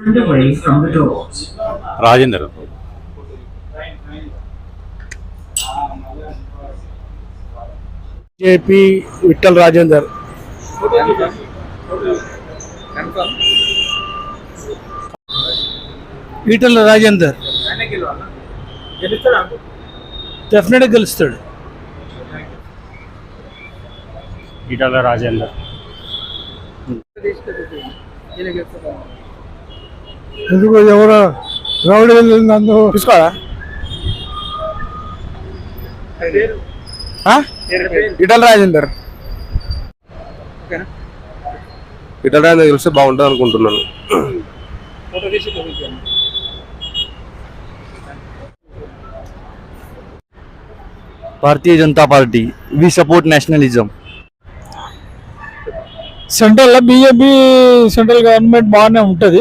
and away from the doors. Rajender. JP Vithal Rajender. Vithal Rajender డెఫినెట్గా గెలుస్తాడు. ఈటల రాజేందర్. ఎందుకు ఎవరో రౌడీ నన్ను తీసుకోరా. విఠల్ రాజేందర్. విఠల్ రాజేందర్ గెలిస్తే బాగుంటుంది అనుకుంటున్నాను. Bharatiya Janata Party. We support nationalism. సెంట్రల్లో బీజేపీ సెంట్రల్ గవర్నమెంట్ బాగానే ఉంటుంది.